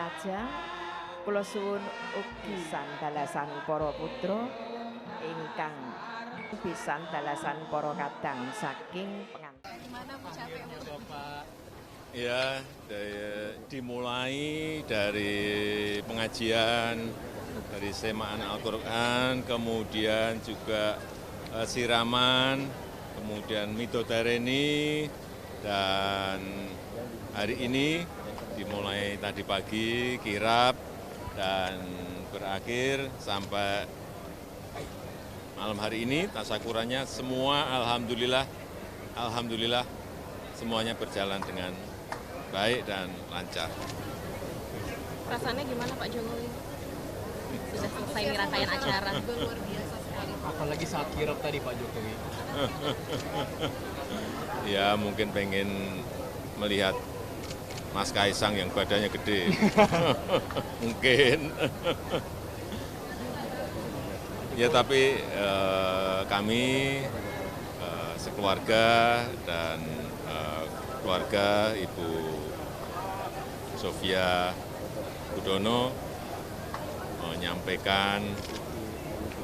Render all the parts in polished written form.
Kajang, kula suwun ugi sandalasan para putra ingkang pisan dalasan para kadang saking pengantin. Gimana Bu, capek Bu? Ya, dimulai dari pengajian, dari semaan Al-Quran, kemudian juga siraman, kemudian midodareni, dan hari ini dimulai tadi pagi kirap, dan berakhir sampai malam hari ini tasakurannya semua alhamdulillah semuanya berjalan dengan baik dan lancar. Perasaannya gimana Pak Jokowi? Sudah selesai nih rangkaian acara. Luar biasa sekali. Apalagi saat kirap tadi Pak Jokowi. Ya mungkin pengen melihat Mas Kaisang yang badannya gede. Mungkin. Ya tapi kami sekeluarga dan keluarga Ibu Sofia Gudono menyampaikan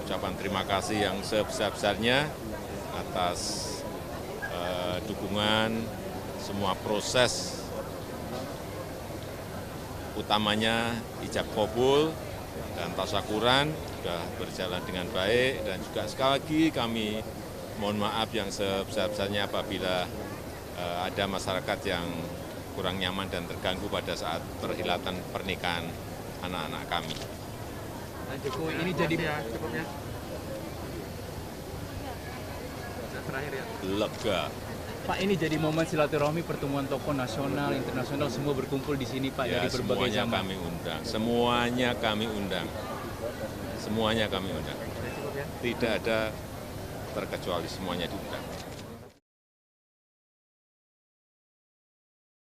ucapan terima kasih yang sebesar-besarnya atas dukungan semua proses, utamanya ijab kabul dan tasyakuran sudah berjalan dengan baik, dan juga sekali lagi kami mohon maaf yang sebesar-besarnya apabila ada masyarakat yang kurang nyaman dan terganggu pada saat perhelatan pernikahan anak-anak kami. Pak Jokowi ini jadi cukup ya. Terakhir ya. Lega. Pak, ini jadi momen silaturahmi pertemuan tokoh nasional, internasional semua berkumpul di sini Pak, Ya, dari berbagai semuanya zaman. kami undang, semuanya kami undang, semuanya kami undang. Cukup ya. Tidak ada terkecuali, semuanya diundang.